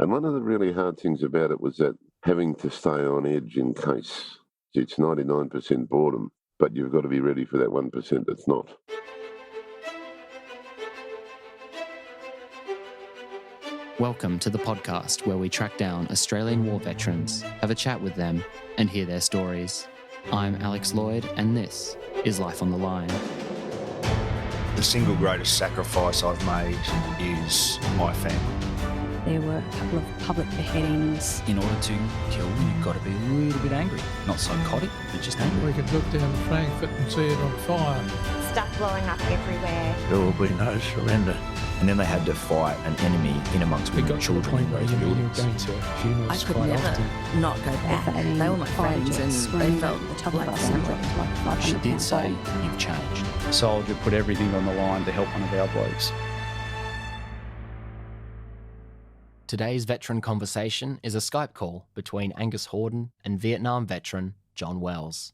And one of the really hard things about it was that having to stay on edge in case it's 99% boredom, but you've got to be ready for that 1% that's not. Welcome to the podcast where we track down Australian war veterans, have a chat with them, and hear their stories. I'm Alex Lloyd, and this is Life on the Line. The single greatest sacrifice I've made is my family. There were a couple of public beheadings. In order to kill, you've got to be a little bit angry. Not psychotic, but just angry. We could look down Frankfurt and see it on fire. Stuff blowing up everywhere. There will be no surrender. And then they had to fight an enemy in amongst women and children in those buildings. I could never not go back. They were my friends and they felt the top of us. She did say, "You've changed." A soldier put everything on the line to help one of our blokes. Today's veteran conversation is a Skype call between Angus Hordern and Vietnam veteran John Wells.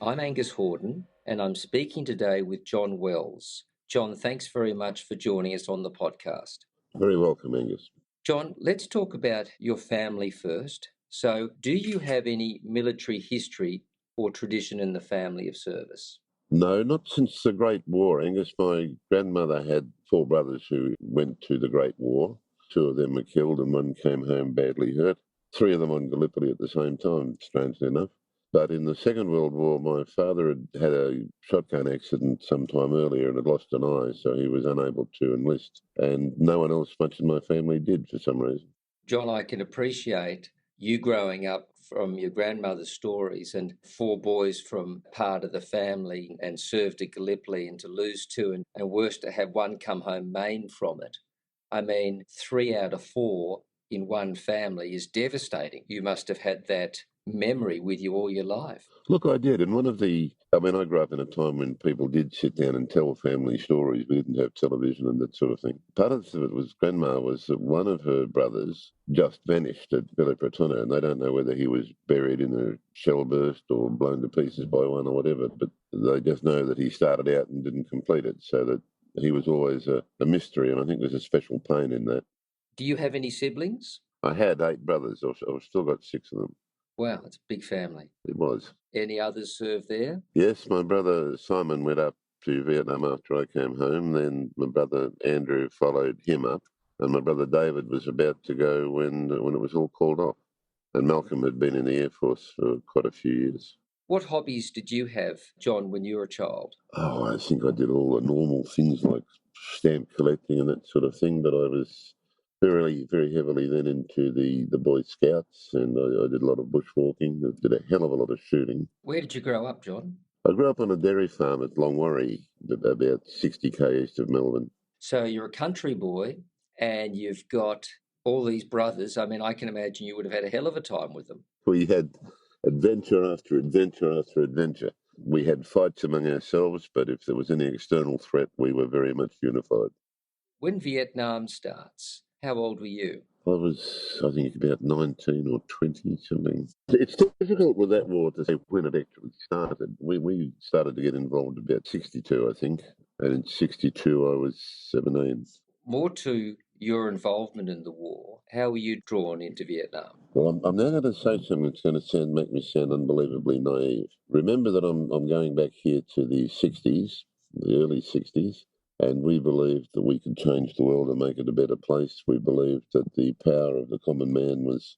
I'm Angus Hordern, and I'm speaking today with John Wells. John, thanks very much for joining us on the podcast. Very welcome, Angus. John, let's talk about your family first. So, do you have any military history or tradition in the family of service? No, not since the Great War, Angus. My grandmother had 4 brothers who went to the Great War. 2 of them were killed and 1 came home badly hurt. 3 of them on Gallipoli at the same time, strangely enough. But in the Second World War, my father had a shotgun accident sometime earlier and had lost an eye, so he was unable to enlist. And no one else much in my family did for some reason. John, I can appreciate you growing up from your grandmother's stories and 4 boys from part of the family and served at Gallipoli, and to lose 2 and worse to have 1 come home maimed from it. I mean, 3 out of 4 in one family is devastating. You must have had that memory with you all your life. Look, I did. And I grew up in a time when people did sit down and tell family stories. We didn't have television and that sort of thing. Part of it was grandma was that one of her brothers just vanished at Villa Pratuna, and they don't know whether he was buried in a shell burst or blown to pieces by one or whatever, but they just know that he started out and didn't complete it, so that he was always a mystery, and I think there's a special pain in that. Do you have any siblings? I had 8 brothers. I've still got 6 of them. Wow, it's a big family. It was. Any others served there? Yes, my brother Simon went up to Vietnam after I came home. Then my brother Andrew followed him up. And my brother David was about to go when it was all called off. And Malcolm had been in the Air Force for quite a few years. What hobbies did you have, John, when you were a child? Oh, I think I did all the normal things like stamp collecting and that sort of thing, but I was very, very heavily then into the Boy Scouts, and I did a lot of bushwalking. I did a hell of a lot of shooting. Where did you grow up, John? I grew up on a dairy farm at Longwarry, about 60k east of Melbourne. So you're a country boy, and you've got all these brothers. I mean, I can imagine you would have had a hell of a time with them. We had adventure after adventure after adventure. We had fights among ourselves, but if there was any external threat, we were very much unified. When Vietnam starts, how old were you? I was, I think, about 19 or 20, something. It's difficult with that war to say when it actually started. We started to get involved about 62, I think. And in 62, I was 17. More to your involvement in the war, how were you drawn into Vietnam? Well, I'm now going to say something that's going to make me sound unbelievably naive. Remember that I'm going back here to the 60s, the early 60s. And we believed that we could change the world and make it a better place. We believed that the power of the common man was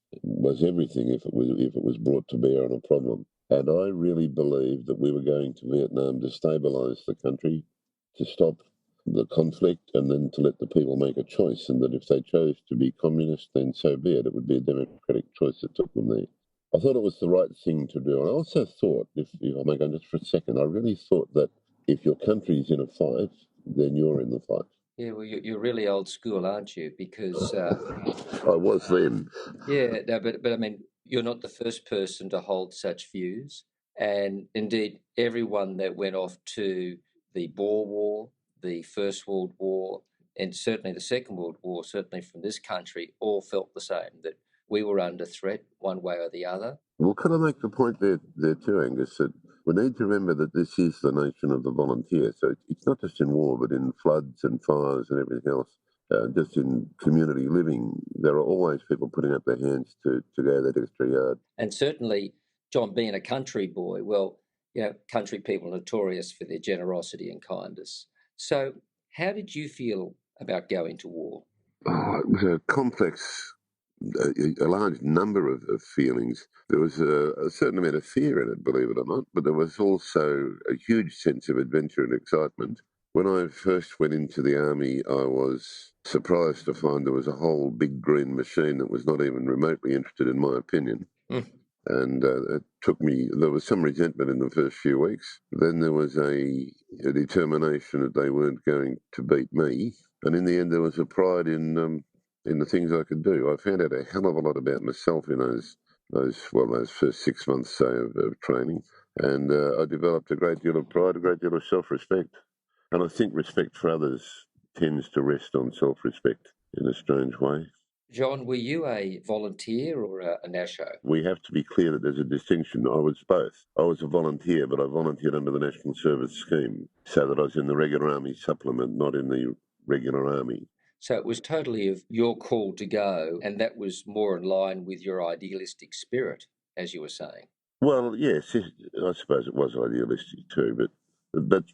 everything if it was brought to bear on a problem. And I really believed that we were going to Vietnam to stabilise the country, to stop the conflict, and then to let the people make a choice. And that if they chose to be communist, then so be it. It would be a democratic choice that took them there. I thought it was the right thing to do. And I also thought, if I may go just for a second, I really thought that if your country's in a fight, then you're in the fight. Yeah, well, you're really old school, aren't you? Because I was then. Yeah, no, but I mean, you're not the first person to hold such views. And indeed, everyone that went off to the Boer War, the First World War, and certainly the Second World War, certainly from this country, all felt the same, that we were under threat one way or the other. Well, can I make the point there too, Angus, that We need to remember that this is the nation of the volunteer. So it's not just in war, but in floods and fires and everything else. Just in community living, there are always people putting up their hands to go that extra yard. And certainly, John, being a country boy, well, country people are notorious for their generosity and kindness. So how did you feel about going to war? Oh, it was a complex, a large number of feelings. There was a certain amount of fear in it, believe it or not, but there was also a huge sense of adventure and excitement. When I first went into the army, I was surprised to find there was a whole big green machine that was not even remotely interested in my opinion. And it took me, there was some resentment in the first few weeks. Then there was a determination that they weren't going to beat me. And in the end, there was a pride in the things I could do. I found out a hell of a lot about myself in those first 6 months, say, of training. And I developed a great deal of pride, a great deal of self-respect. And I think respect for others tends to rest on self-respect in a strange way. John, were you a volunteer or a Nasho? We have to be clear that there's a distinction. I was both. I was a volunteer, but I volunteered under the National Service Scheme, so that I was in the regular army supplement, not in the regular army. So it was totally of your call to go, and that was more in line with your idealistic spirit, as you were saying. Well, yes, I suppose it was idealistic too, but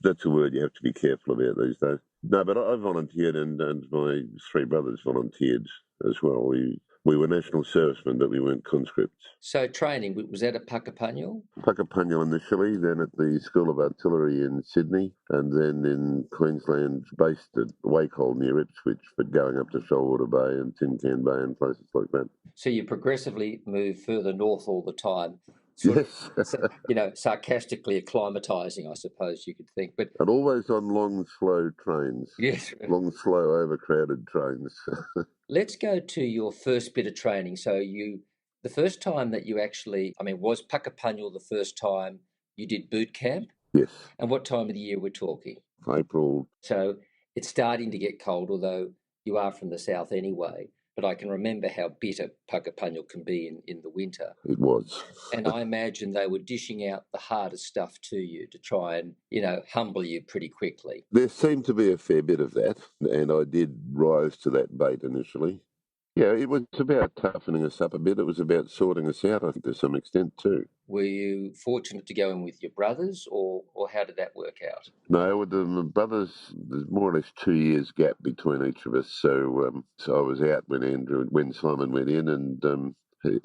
that's a word you have to be careful about these days. No, but I volunteered, and my three brothers volunteered as well. We were national servicemen, but we weren't conscripts. So training, was that at Puckapunyal? Puckapunyal initially, then at the School of Artillery in Sydney, and then in Queensland, based at Wacol near Ipswich, but going up to Shoalwater Bay and Tin Can Bay and places like that. So you progressively move further north all the time. Yes. Sarcastically acclimatising, I suppose you could think. But and always on long, slow trains. Yes. Long, slow, overcrowded trains. Let's go to your first bit of training. So the first time that you actually, was Puckapunyal the first time you did boot camp? Yes. And what time of the year we're talking? April. So it's starting to get cold, although you are from the south anyway. But I can remember how bitter Puckapunyal can be in the winter. It was. And I imagine they were dishing out the hardest stuff to you to try and, humble you pretty quickly. There seemed to be a fair bit of that, and I did rise to that bait initially. Yeah, it was about toughening us up a bit. It was about sorting us out, I think, to some extent too. Were you fortunate to go in with your brothers, or how did that work out? No, with the brothers, there's more or less 2 years gap between each of us. So I was out when Simon went in, and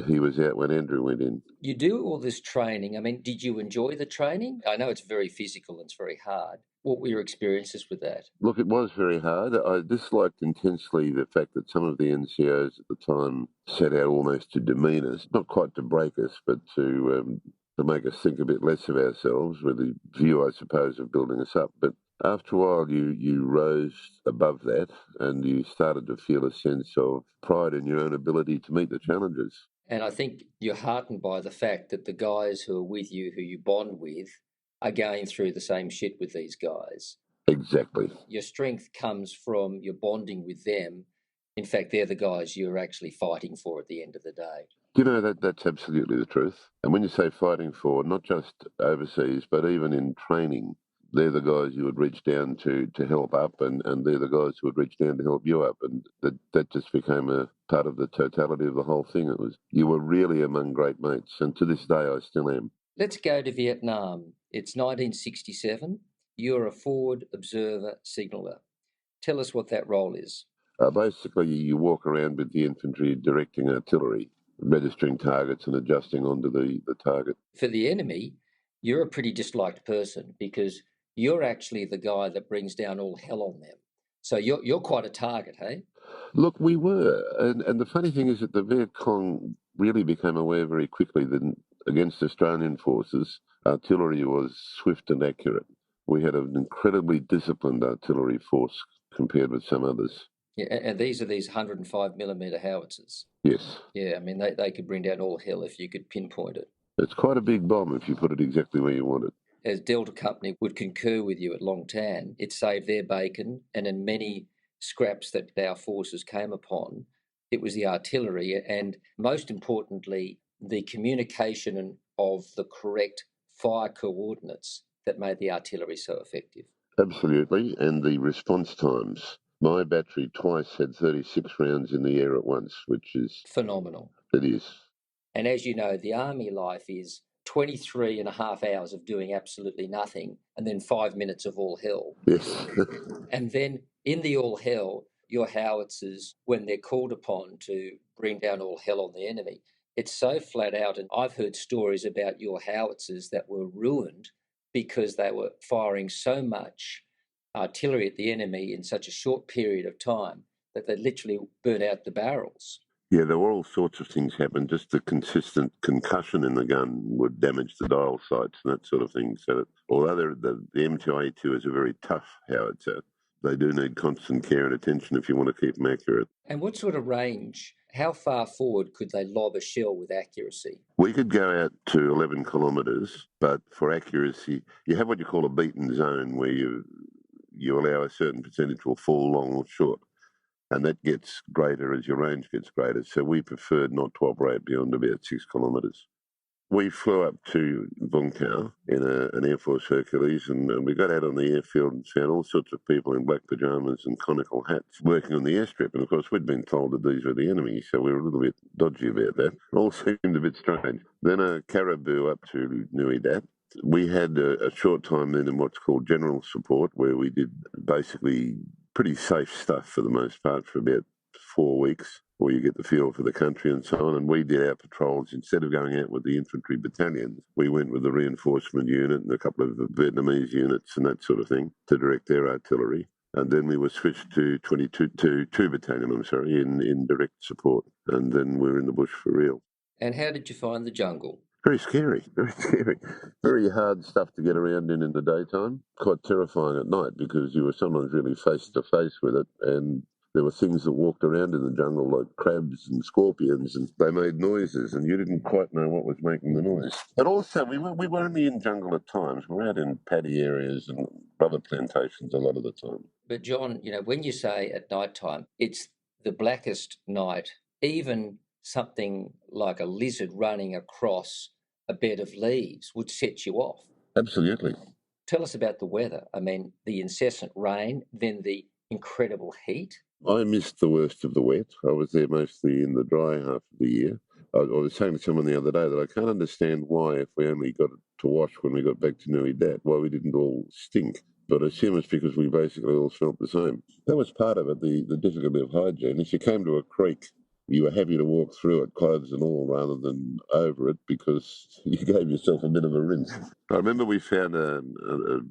he was out when Andrew went in. You do all this training. Did you enjoy the training? I know it's very physical and it's very hard. What were your experiences with that? Look, it was very hard. I disliked intensely the fact that some of the NCOs at the time set out almost to demean us, not quite to break us, but to make us think a bit less of ourselves, with the view, I suppose, of building us up. But after a while, you rose above that, and you started to feel a sense of pride in your own ability to meet the challenges. And I think you're heartened by the fact that the guys who are with you, who you bond with, are going through the same shit with these guys. Exactly. Your strength comes from your bonding with them. In fact, they're the guys you're actually fighting for at the end of the day. You know, that's absolutely the truth. And when you say fighting for, not just overseas, but even in training, they're the guys you would reach down to help up, and they're the guys who would reach down to help you up. And that just became a part of the totality of the whole thing. You were really among great mates, and to this day I still am. Let's go to Vietnam. It's 1967. You're a forward observer signaller. Tell us what that role is. Basically, you walk around with the infantry directing artillery, registering targets and adjusting onto the target. For the enemy, you're a pretty disliked person because you're actually the guy that brings down all hell on them. So you're quite a target, hey? Look, we were. And the funny thing is that the Viet Cong really became aware very quickly that against Australian forces, artillery was swift and accurate. We had an incredibly disciplined artillery force compared with some others. Yeah, and these are these 105mm howitzers. Yes. Yeah, they could bring down all hell if you could pinpoint it. It's quite a big bomb if you put it exactly where you want it. As Delta Company would concur with you at Long Tan, it saved their bacon, and in many scraps that our forces came upon, it was the artillery and, most importantly, the communication of the correct fire coordinates that made the artillery so effective. Absolutely, and the response times. My battery twice had 36 rounds in the air at once, which is... Phenomenal. It is. And as you know, the army life is 23 and a half hours of doing absolutely nothing and then 5 minutes of all hell. Yes. And then in the all hell, your howitzers, when they're called upon to bring down all hell on the enemy, it's so flat out. And I've heard stories about your howitzers that were ruined because they were firing so much artillery at the enemy in such a short period of time that they literally burnt out the barrels. Yeah, there were all sorts of things happen. Just the consistent concussion in the gun would damage the dial sights and that sort of thing. So that, although the MTI-2 is a very tough howitzer, they do need constant care and attention if you want to keep them accurate. And what sort of range, how far forward could they lob a shell with accuracy? We could go out to 11 kilometres, but for accuracy, you have what you call a beaten zone where you allow a certain percentage will fall long or short. And that gets greater as your range gets greater. So we preferred not to operate beyond about 6 kilometres. We flew up to Bunkau in an Air Force Hercules, and we got out on the airfield and found all sorts of people in black pyjamas and conical hats working on the airstrip. And of course, we'd been told that these were the enemy, so we were a little bit dodgy about that. It all seemed a bit strange. Then a caribou up to Nui Dat. We had a short time then in what's called general support, where we did basically pretty safe stuff for the most part for about 4 weeks, where you get the feel for the country and so on. And we did our patrols. Instead of going out with the infantry battalions, we went with the reinforcement unit and a couple of Vietnamese units and that sort of thing to direct their artillery. And then we were switched to 2 battalion, in direct support. And then we were in the bush for real. And how did you find the jungle? Very scary, very scary. Very hard stuff to get around in the daytime. Quite terrifying at night because you were sometimes really face to face with it, and there were things that walked around in the jungle like crabs and scorpions, and they made noises, and you didn't quite know what was making the noise. But also, we were only in jungle at times. We were out in paddy areas and rubber plantations a lot of the time. But John, when you say at night time, it's the blackest night, even something like a lizard running across a bed of leaves would set you off. Absolutely. Tell us about the weather. I mean, the incessant rain, then the incredible heat. I missed the worst of the wet. I was there mostly in the dry half of the year. I was saying to someone the other day that I can't understand why, if we only got to wash when we got back to Nui Dat, why we didn't all stink. But I assume it's because we basically all smelt the same. That was part of it, the difficulty of hygiene. If you came to a creek, you were happy to walk through it, clothes and all, rather than over it, because you gave yourself a bit of a rinse. I remember we found an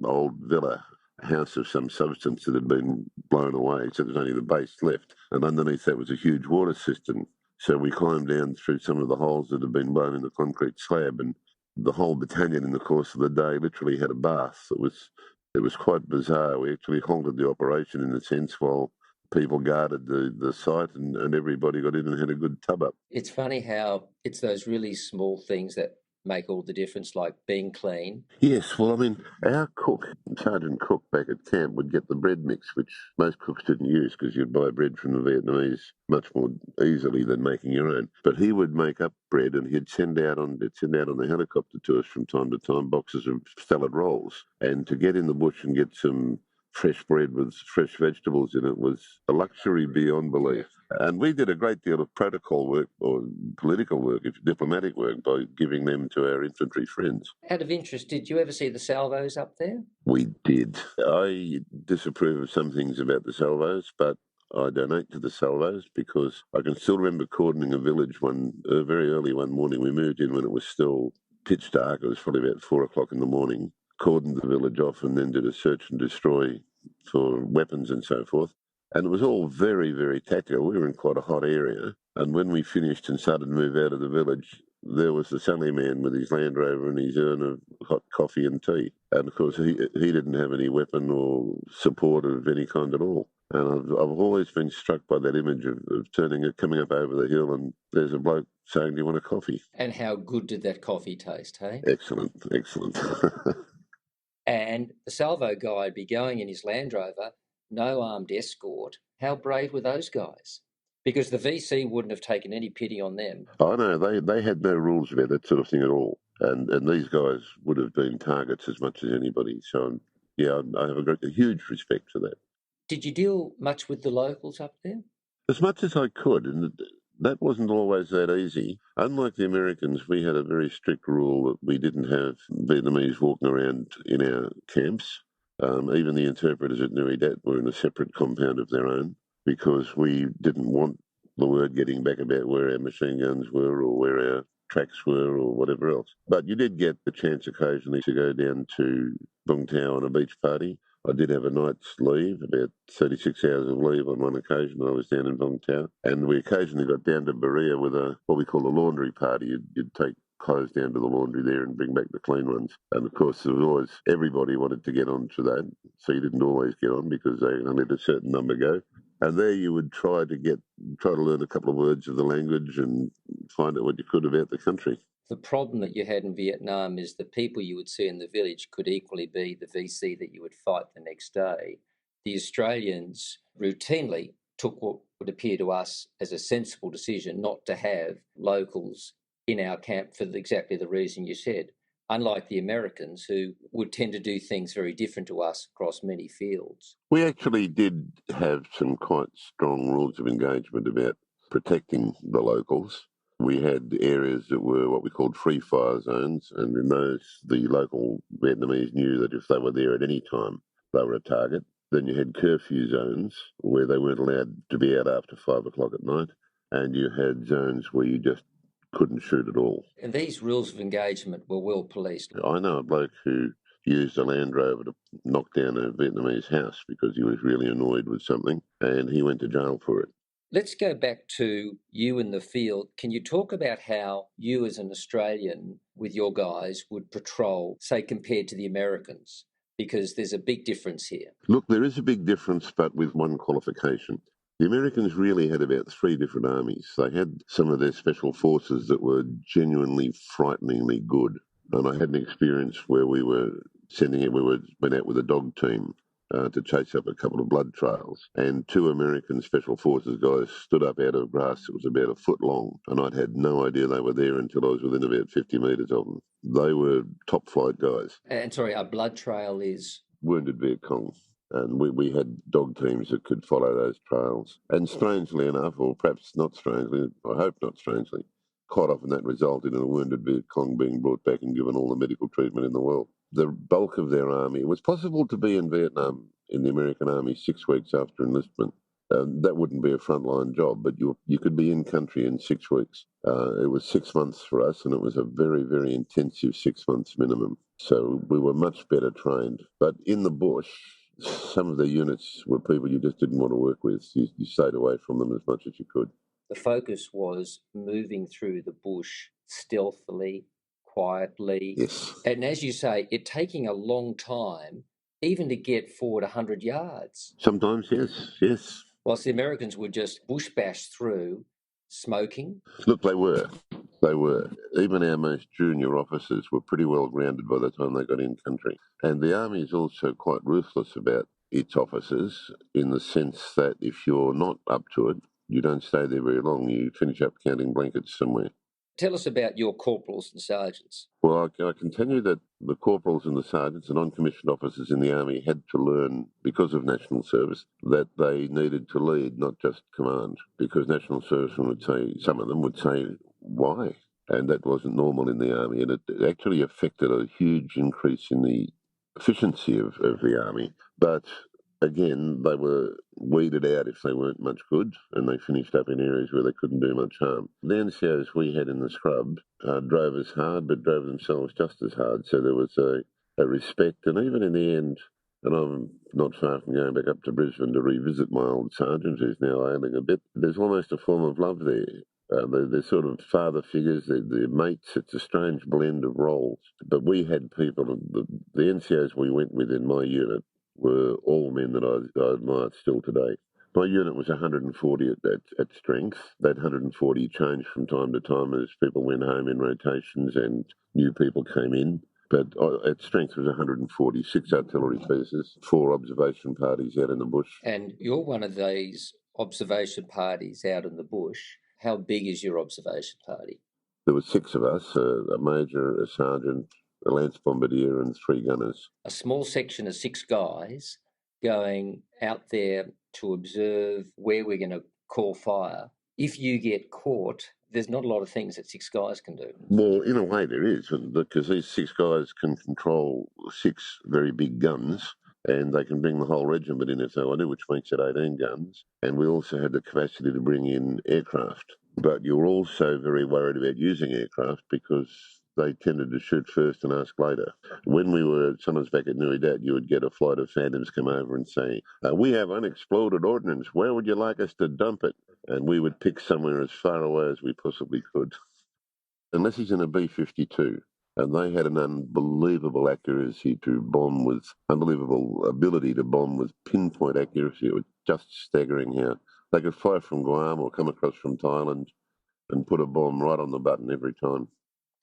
old villa, a house of some substance that had been blown away, so there's only the base left, and underneath that was a huge water cistern. So we climbed down through some of the holes that had been blown in the concrete slab, and the whole battalion in the course of the day literally had a bath. It was quite bizarre. We actually halted the operation in a sense while people guarded the site, and everybody got in and had a good tub up. It's funny how it's those really small things that make all the difference, like being clean. Yes, well, I mean, our cook, Sergeant Cook back at camp, would get the bread mix, which most cooks didn't use because you'd buy bread from the Vietnamese much more easily than making your own. But he would make up bread, and he'd send out on the helicopter to us from time to time boxes of salad rolls. And to get in the bush and get some fresh bread with fresh vegetables in it was a luxury beyond belief. And we did a great deal of protocol work, or political work, diplomatic work, by giving them to our infantry friends. Out of interest, did you ever see the salvos up there? We did. I disapprove of some things about the salvos, but I donate to the salvos because I can still remember cordoning a village very early one morning. We moved in when it was still pitch dark. It was probably about 4 o'clock in the morning. Cordoned the village off and then did a search and destroy for weapons and so forth. And it was all very, very tactical. We were in quite a hot area. And when we finished and started to move out of the village, there was the Sally man with his Land Rover and his urn of hot coffee and tea. And of course, he didn't have any weapon or support of any kind at all. And I've always been struck by that image of coming up over the hill, and there's a bloke saying, "Do you want a coffee?" And how good did that coffee taste, hey? Excellent, excellent. And the salvo guy would be going in his Land Rover, no armed escort. How brave were those guys? Because the VC wouldn't have taken any pity on them. Oh, no, they had no rules about that sort of thing at all. And these guys would have been targets as much as anybody. So, yeah, I have a huge respect for that. Did you deal much with the locals up there? As much as I could, and that wasn't always that easy. Unlike the Americans, we had a very strict rule that we didn't have Vietnamese walking around in our camps. Even the interpreters at Nui Dat were in a separate compound of their own because we didn't want the word getting back about where our machine guns were or where our tracks were or whatever else. But you did get the chance occasionally to go down to Vung Tau on a beach party. I did have a night's leave, about 36 hours of leave on one occasion when I was down in Vung Tau. And we occasionally got down to Berea with what we call a laundry party. You'd take clothes down to the laundry there and bring back the clean ones. And of course, there was always, everybody wanted to get onto that. So you didn't always get on because they only let a certain number go. And there you would try to learn a couple of words of the language and find out what you could about the country. The problem that you had in Vietnam is the people you would see in the village could equally be the VC that you would fight the next day. The Australians routinely took what would appear to us as a sensible decision not to have locals in our camp for exactly the reason you said, unlike the Americans who would tend to do things very different to us across many fields. We actually did have some quite strong rules of engagement about protecting the locals. We had areas that were what we called free fire zones, and in those, the local Vietnamese knew that if they were there at any time, they were a target. Then you had curfew zones where they weren't allowed to be out after 5 o'clock at night, and you had zones where you just couldn't shoot at all. And these rules of engagement were well policed. I know a bloke who used a Land Rover to knock down a Vietnamese house because he was really annoyed with something, and he went to jail for it. Let's go back to you in the field. Can you talk about how you as an Australian with your guys would patrol, say, compared to the Americans? Because there's a big difference here. Look, there is a big difference, but with one qualification. The Americans really had about 3 different armies. They had some of their special forces that were genuinely frighteningly good. And I had an experience where we went out with a dog team to chase up a couple of blood trails. And 2 American Special Forces guys stood up out of grass that was about a foot long. And I'd had no idea they were there until I was within about 50 metres of them. They were top flight guys. And sorry, a blood trail is? Wounded Viet Cong. And we had dog teams that could follow those trails. And strangely enough, or perhaps not strangely, I hope not strangely, quite often that resulted in a wounded Viet Cong being brought back and given all the medical treatment in the world. The bulk of their army, it was possible to be in Vietnam in the American Army 6 weeks after enlistment. That wouldn't be a frontline job, but you could be in country in 6 weeks. It was 6 months for us, and it was a very, very intensive 6 months minimum. So we were much better trained. But in the bush, some of the units were people you just didn't want to work with. You stayed away from them as much as you could. The focus was moving through the bush stealthily, quietly. Yes. And as you say, it taking a long time even to get forward 100 yards. Sometimes, yes. Whilst the Americans would just bush bash through, smoking. Look, they were. Even our most junior officers were pretty well grounded by the time they got in country. And the Army is also quite ruthless about its officers in the sense that if you're not up to it, you don't stay there very long. You finish up counting blankets somewhere. Tell us about your corporals and sergeants. Well, I can tell you that the corporals and the sergeants and non-commissioned officers in the Army had to learn, because of national service, that they needed to lead, not just command, because national servicemen would say, some of them would say, why? And that wasn't normal in the Army, and it actually affected a huge increase in the efficiency of the Army. But again, they were weeded out if they weren't much good, and they finished up in areas where they couldn't do much harm. The NCOs we had in the scrub drove us hard, but drove themselves just as hard. So there was a respect, and even in the end, and I'm not far from going back up to Brisbane to revisit my old sergeant, who's now ailing a bit. There's almost a form of love there. They're sort of father figures, they're mates. It's a strange blend of roles. But we had people, the NCOs we went with in my unit were all men that I admire still today. My unit was 140 at strength. That 140 changed from time to time as people went home in rotations and new people came in. But at strength was 140, 6 artillery pieces, 4 observation parties out in the bush. And you're one of these observation parties out in the bush. How big is your observation party? There were 6 of us, a major, a sergeant, a lance bombardier and 3 gunners. A small section of 6 guys going out there to observe where we're going to call fire. If you get caught, there's not a lot of things that 6 guys can do. Well, in a way there is, because these 6 guys can control 6 very big guns, and they can bring the whole regiment in if they want to, which makes it 18 guns. And we also had the capacity to bring in aircraft. But you're also very worried about using aircraft because they tended to shoot first and ask later. When we were sometimes back at Nui Dat, you would get a flight of Phantoms come over and say, we have unexploded ordnance. Where would you like us to dump it? And we would pick somewhere as far away as we possibly could. Unless he's in a B-52. And they had an unbelievable accuracy to bomb with, unbelievable ability to bomb with pinpoint accuracy. It was just staggering how they could fire from Guam or come across from Thailand and put a bomb right on the button every time.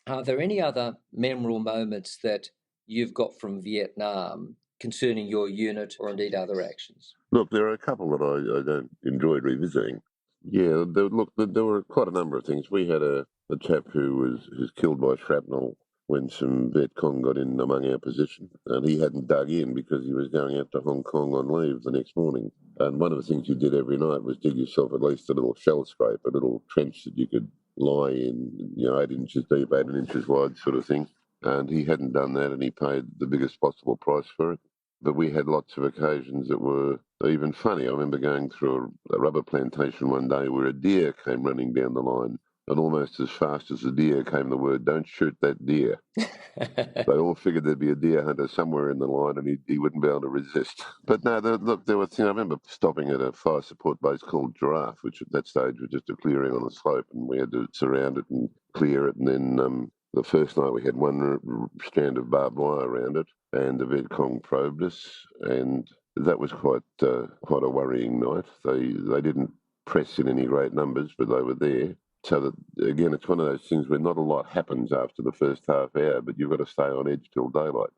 Are there any other memorable moments that you've got from Vietnam concerning your unit or indeed other actions? Look, there are a couple that I don't enjoy revisiting. Yeah, there were quite a number of things. We had a chap who was killed by shrapnel when some Viet Cong got in among our position, and he hadn't dug in because he was going out to Hong Kong on leave the next morning. And one of the things you did every night was dig yourself at least a little shell scrape, a little trench that you could lie in, 8 inches deep, 18 inches wide sort of thing. And he hadn't done that, and he paid the biggest possible price for it. But we had lots of occasions that were even funny. I remember going through a rubber plantation one day where a deer came running down the line, and almost as fast as the deer came the word, "Don't shoot that deer." They all figured there'd be a deer hunter somewhere in the line and he wouldn't be able to resist. But no, there were things. I remember stopping at a fire support base called Giraffe, which at that stage was just a clearing on a slope, and we had to surround it and clear it. And then the first night we had one strand of barbed wire around it, and the Viet Cong probed us, and that was quite a worrying night. They didn't press in any great numbers, but they were there. So that, again, it's one of those things where not a lot happens after the first half hour, but you've got to stay on edge till daylight.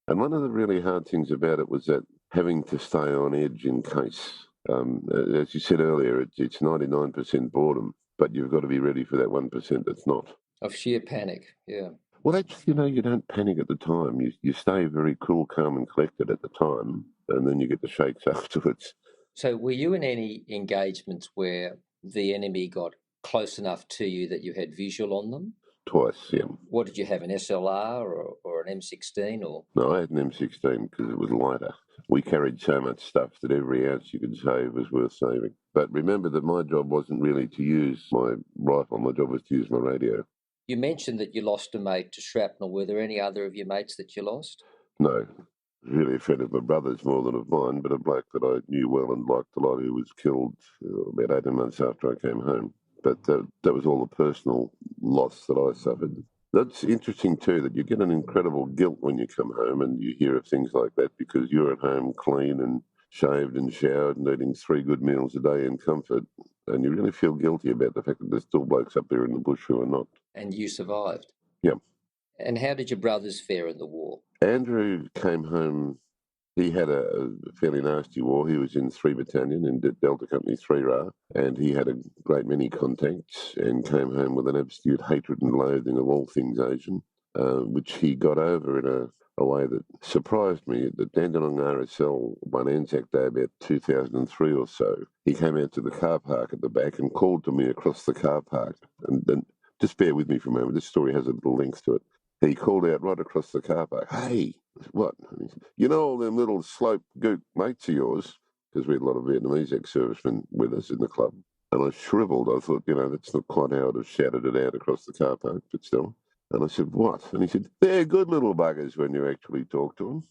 And one of the really hard things about it was that having to stay on edge in case, as you said earlier, it's 99% boredom, but you've got to be ready for that 1% that's not. Of sheer panic, yeah. Well, actually, you don't panic at the time. You stay very cool, calm and collected at the time, and then you get the shakes afterwards. So were you in any engagements where the enemy got close enough to you that you had visual on them? Twice, yeah. What did you have, an SLR or an M16? Or No, I had an M16 because it was lighter. We carried so much stuff that every ounce you could save was worth saving. But remember that my job wasn't really to use my rifle. My job was to use my radio. You mentioned that you lost a mate to shrapnel. Were there any other of your mates that you lost? No. Really a friend of my brother's more than of mine, but a bloke that I knew well and liked a lot who was killed about 18 months after I came home. But that was all the personal loss that I suffered. That's interesting too, that you get an incredible guilt when you come home and you hear of things like that because you're at home clean and shaved and showered and eating 3 good meals a day in comfort. And you really feel guilty about the fact that there's still blokes up there in the bush who are not. And you survived? Yeah. And how did your brothers fare in the war? Andrew came home. He had a fairly nasty war. He was in 3 Battalion in Delta Company 3RA, and he had a great many contacts and came home with an absolute hatred and loathing of all things Asian, which he got over in a way that surprised me. The Dandenong RSL one Anzac Day about 2003 or so, he came out to the car park at the back and called to me across the car park. And then, just bear with me for a moment. This story has a little length to it. He called out right across the car park, "Hey, what? You know all them little slope gook mates of yours?" Because we had a lot of Vietnamese ex-servicemen with us in the club. And I shriveled. I thought, that's not quite how I'd have shouted it out across the car park, but still. And I said, "What?" And he said, "They're good little buggers when you actually talk to them."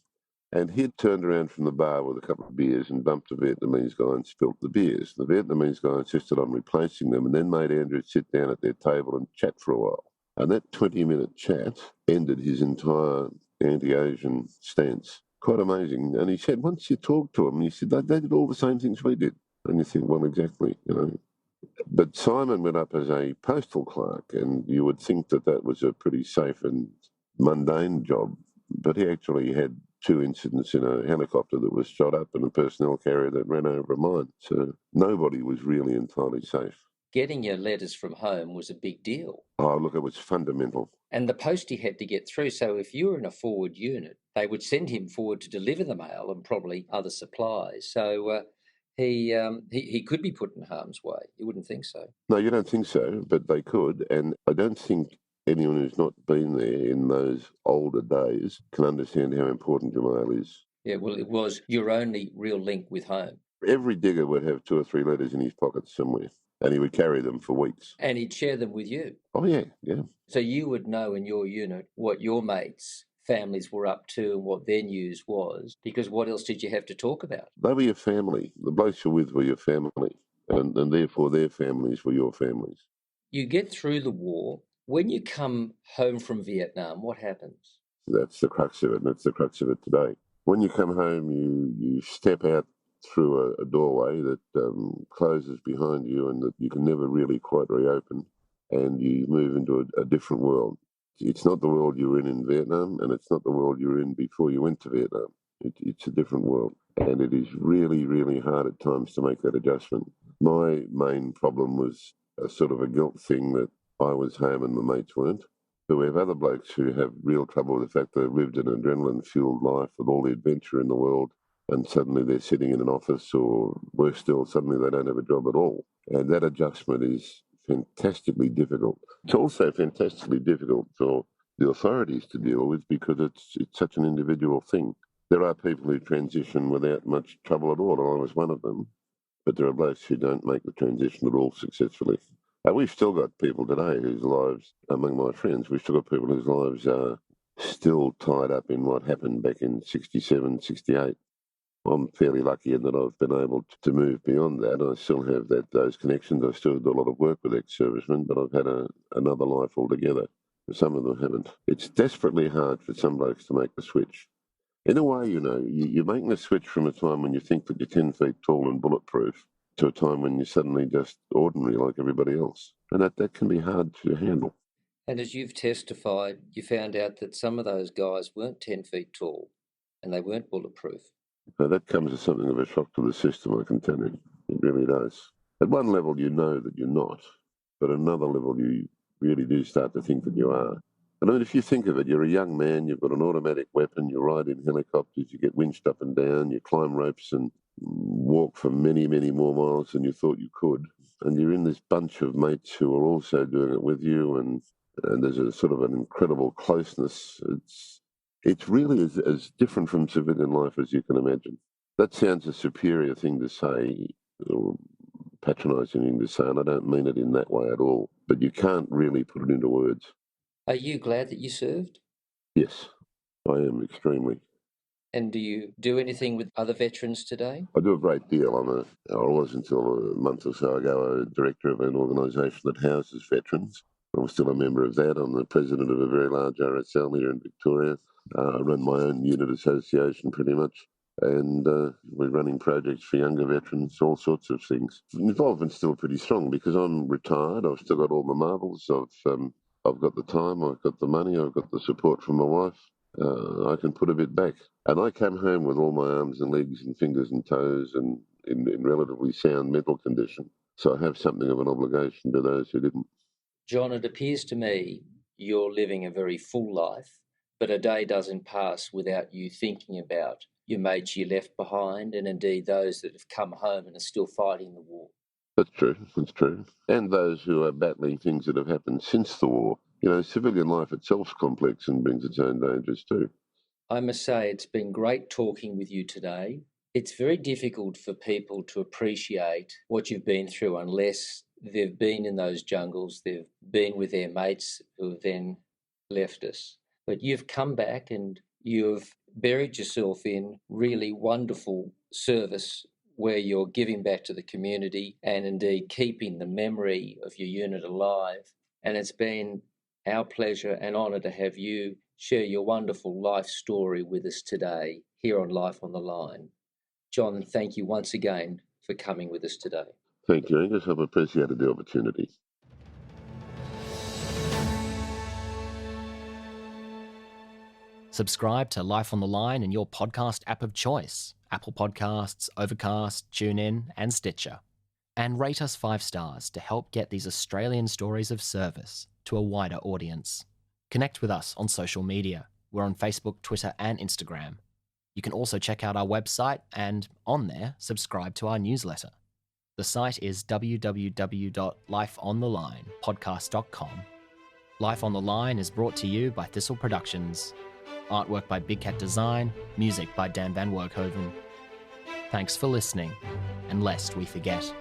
And he'd turned around from the bar with a couple of beers and bumped a Vietnamese guy and spilt the beers. The Vietnamese guy insisted on replacing them and then made Andrew sit down at their table and chat for a while. And that 20-minute chat ended his entire anti-Asian stance. Quite amazing. And he said, once you talk to them, he said, they did all the same things we did. And you think, well, exactly, But Simon went up as a postal clerk, and you would think that was a pretty safe and mundane job. But he actually had 2 incidents in a helicopter that was shot up and a personnel carrier that ran over a mine. So nobody was really entirely safe. getting your letters from home was a big deal. Oh, look, it was fundamental. And the postie had to get through. So if you were in a forward unit, they would send him forward to deliver the mail and probably other supplies. So he could be put in harm's way. You wouldn't think so? No, you don't think so, but they could. And I don't think anyone who's not been there in those older days can understand how important your mail is. Yeah, well, it was your only real link with home. Every digger would have 2 or 3 letters in his pocket somewhere, and he would carry them for weeks. And he'd share them with you. Oh, yeah, yeah. So you would know in your unit what your mates' families were up to and what their news was, because what else did you have to talk about? They were your family. The blokes you're with were your family, and therefore their families were your families. You get through the war. When you come home from Vietnam, what happens? That's the crux of it, and that's the crux of it today. When you come home, you step out through a doorway that closes behind you and that you can never really quite reopen, and you move into a different world. It's not the world you were in Vietnam, and it's not the world you were in before you went to Vietnam. It's a different world, and it is really, really hard at times to make that adjustment. My main problem was a sort of a guilt thing that I was home and my mates weren't. But we have other blokes who have real trouble with the fact they've lived an adrenaline-fueled life with all the adventure in the world, and suddenly they're sitting in an office, or worse still, suddenly they don't have a job at all. And that adjustment is fantastically difficult. It's also fantastically difficult for the authorities to deal with because it's such an individual thing. There are people who transition without much trouble at all, and I was one of them. But there are blokes who don't make the transition at all successfully. We've still got people today whose lives, among my friends, we've still got people whose lives are still tied up in what happened back in 67, 68. I'm fairly lucky in that I've been able to move beyond that. I still have those connections. I still do a lot of work with ex-servicemen, but I've had another life altogether. Some of them haven't. It's desperately hard for some blokes to make the switch. In a way, you're making the switch from a time when you think that you're 10 feet tall and bulletproof to a time when you're suddenly just ordinary like everybody else. And that can be hard to handle. And as you've testified, you found out that some of those guys weren't 10 feet tall and they weren't bulletproof. Now, that comes as something of a shock to the system, I can tell you. It really does. At one level, you know that you're not, but at another level, you really do start to think that you are. I mean, if you think of it, you're a young man, you've got an automatic weapon, you ride in helicopters, you get winched up and down, you climb ropes and walk for many, many more miles than you thought you could. And you're in this bunch of mates who are also doing it with you, and there's a sort of an incredible closeness. It's really as different from civilian life as you can imagine. That sounds a superior thing to say, or patronising thing to say, and I don't mean it in that way at all, but you can't really put it into words. Are you glad that you served? Yes, I am extremely. And do you do anything with other veterans today? I do a great deal. I was until a month or so ago a director of an organisation that houses veterans. I'm still a member of that. I'm the president of a very large RSL here in Victoria. I run my own unit association pretty much. And we're running projects for younger veterans, all sorts of things. Involvement's still pretty strong because I'm retired. I've still got all the marbles. I've got the time, I've got the money, I've got the support from my wife. I can put a bit back. And I came home with all my arms and legs and fingers and toes and in relatively sound mental condition. So I have something of an obligation to those who didn't. John, it appears to me you're living a very full life, but a day doesn't pass without you thinking about your mates you left behind and indeed those that have come home and are still fighting the war. That's true. And those who are battling things that have happened since the war. Civilian life itself's complex and brings its own dangers too. I must say it's been great talking with you today. It's very difficult for people to appreciate what you've been through unless they've been in those jungles, they've been with their mates who have then left us. But you've come back and you've buried yourself in really wonderful service where you're giving back to the community and indeed keeping the memory of your unit alive. And it's been our pleasure and honour to have you share your wonderful life story with us today here on Life on the Line. John, thank you once again for coming with us today. Thank you, Angus. I've appreciated the opportunity. Subscribe to Life on the Line in your podcast app of choice: Apple Podcasts, Overcast, TuneIn, and Stitcher. And rate us 5 stars to help get these Australian stories of service to a wider audience. Connect with us on social media. We're on Facebook, Twitter, and Instagram. You can also check out our website and, on there, subscribe to our newsletter. The site is www.lifeonthelinepodcast.com. Life on the Line is brought to you by Thistle Productions. Artwork by Big Cat Design, music by Dan Van Werkhoven. Thanks for listening, and lest we forget.